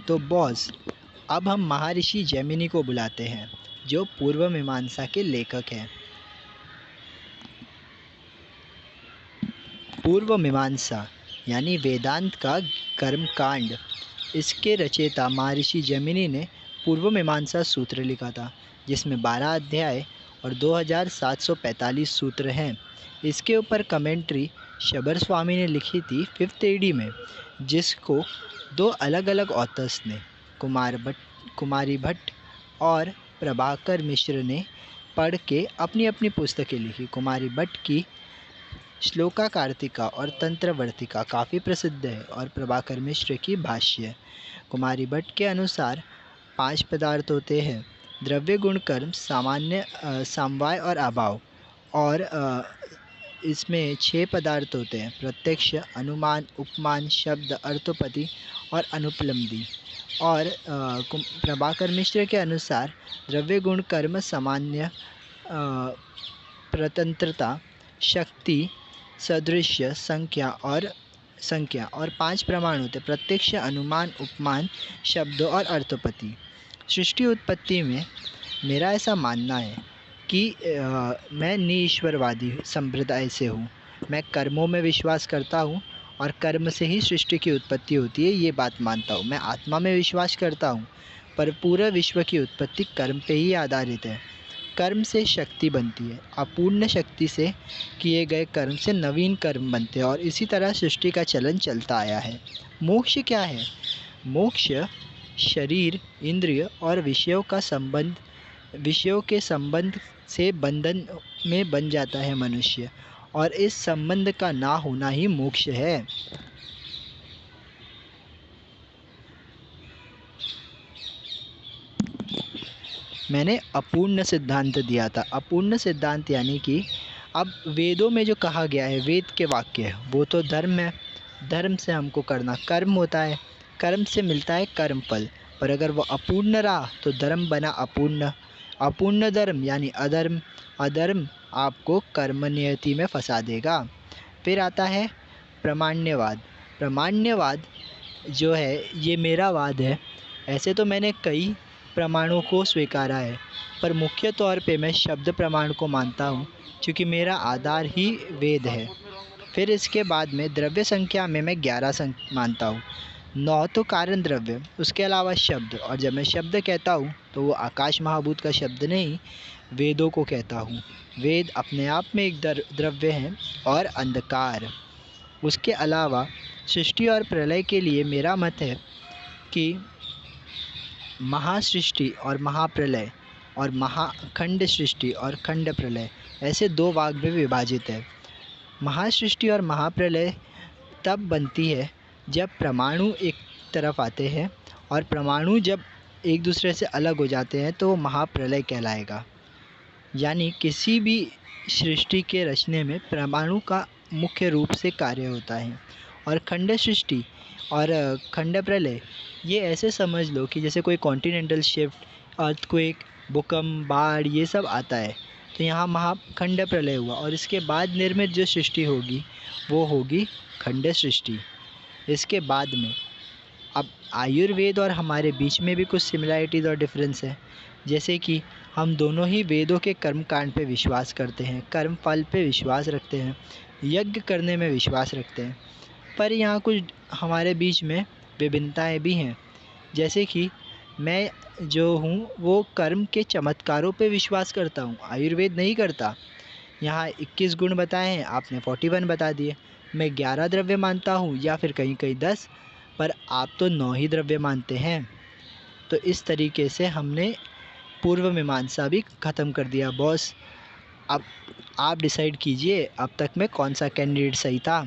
तो बॉस, अब हम महर्षि जैमिनी को बुलाते हैं, जो पूर्व मीमांसा के लेखक हैं। पूर्व मीमांसा यानी वेदांत का कर्मकांड, इसके रचयिता महर्षि जैमिनी ने पूर्व मीमांसा सूत्र लिखा था, जिसमें 12 अध्याय और 2745 सूत्र हैं। इसके ऊपर कमेंट्री शबर स्वामी ने लिखी थी 5th AD में, जिसको 2 अलग अलग ऑथर्स ने, कुमारी भट्ट और प्रभाकर मिश्र ने पढ़ के अपनी अपनी पुस्तकें लिखी। कुमारी भट्ट की श्लोका कार्तिका और तंत्रवर्तिका काफ़ी प्रसिद्ध है और प्रभाकर मिश्र की भाष्य। कुमारी भट्ट के अनुसार 5 पदार्थ होते हैं: द्रव्य, गुण, कर्म, सामान्य, समवाय और अभाव। और इसमें 6 पदार्थ होते हैं: प्रत्यक्ष, अनुमान, उपमान, शब्द, अर्थोपति और अनुपलब्धि। और प्रभाकर मिश्र के अनुसार द्रव्य, गुण, कर्म, सामान्य, प्रतंत्रता, शक्ति, सदृश्य, संख्या और 5 प्रमाण होते: प्रत्यक्ष, अनुमान, उपमान, शब्द और अर्थोपति। सृष्टि उत्पत्ति में मेरा ऐसा मानना है कि मैं निईश्वरवादी संप्रदाय से हूँ। मैं कर्मों में विश्वास करता हूँ और कर्म से ही सृष्टि की उत्पत्ति होती है, ये बात मानता हूँ। मैं आत्मा में विश्वास करता हूँ, पर पूरे विश्व की उत्पत्ति कर्म पे ही आधारित है। कर्म से शक्ति बनती है, अपूर्ण शक्ति से किए गए कर्म से नवीन कर्म बनते हैं, और इसी तरह सृष्टि का चलन चलता आया है। मोक्ष क्या है? मोक्ष शरीर, इंद्रिय और विषयों के संबंध से बंधन में बन जाता है मनुष्य, और इस संबंध का ना होना ही मोक्ष है। मैंने अपूर्ण सिद्धांत दिया था। अपूर्ण सिद्धांत यानी कि अब वेदों में जो कहा गया है, वेद के वाक्य, वो तो धर्म है। धर्म से हमको करना कर्म होता है, कर्म से मिलता है कर्म फल। पर अगर वो अपूर्ण रहा तो धर्म बना अपूर्ण। अपूर्ण धर्म यानी अधर्म। अधर्म आपको कर्म नियति में फंसा देगा। फिर आता है प्रामाण्यवाद। प्रामाण्यवाद जो है, ये मेरा वाद है। ऐसे तो मैंने कई प्रमाणों को स्वीकारा है, पर मुख्य तौर पे मैं शब्द प्रमाण को मानता हूँ, क्योंकि मेरा आधार ही वेद है। फिर इसके बाद में द्रव्य संख्या में मैं 11 मानता हूँ। 9 तो कारण द्रव्य, उसके अलावा शब्द। और जब मैं शब्द कहता हूँ तो वो आकाश महाभूत का शब्द नहीं, वेदों को कहता हूँ। वेद अपने आप में एक द्रव्य हैं और अंधकार। उसके अलावा सृष्टि और प्रलय के लिए मेरा मत है कि महासृष्टि और महाप्रलय और महाखंड सृष्टि और खंड प्रलय, ऐसे 2 भाग में विभाजित है। महासृष्टि और महाप्रलय तब बनती है जब परमाणु एक तरफ आते हैं, और परमाणु जब एक दूसरे से अलग हो जाते हैं तो महाप्रलय कहलाएगा। यानी किसी भी सृष्टि के रचने में परमाणु का मुख्य रूप से कार्य होता है। और खंड सृष्टि और खंड प्रलय, ये ऐसे समझ लो कि जैसे कोई कॉन्टिनेंटल शिफ्ट, अर्थक्वेक, भूकंप, बाढ़, ये सब आता है, तो यहाँ महाखंड प्रलय हुआ, और इसके बाद निर्मित जो सृष्टि होगी वो होगी खंड सृष्टि। इसके बाद में अब आयुर्वेद और हमारे बीच में भी कुछ सिमिलरिटीज़ और डिफरेंस है। जैसे कि हम दोनों ही वेदों के कर्म कांड पे विश्वास करते हैं, कर्म फल पे विश्वास रखते हैं, यज्ञ करने में विश्वास रखते हैं। पर यहाँ कुछ हमारे बीच में विभिन्नताएं भी हैं। जैसे कि मैं जो हूँ वो कर्म के चमत्कारों पे विश्वास करता हूँ, आयुर्वेद नहीं करता। यहाँ 21 गुण बताए हैं, आपने 41 बता दिए। मैं 11 द्रव्य मानता हूँ, या फिर कहीं कहीं 10, पर आप तो 9 ही द्रव्य मानते हैं। तो इस तरीके से हमने पूर्व मीमांसा भी ख़त्म कर दिया। बॉस, अब आप डिसाइड कीजिए अब तक में कौन सा कैंडिडेट सही था।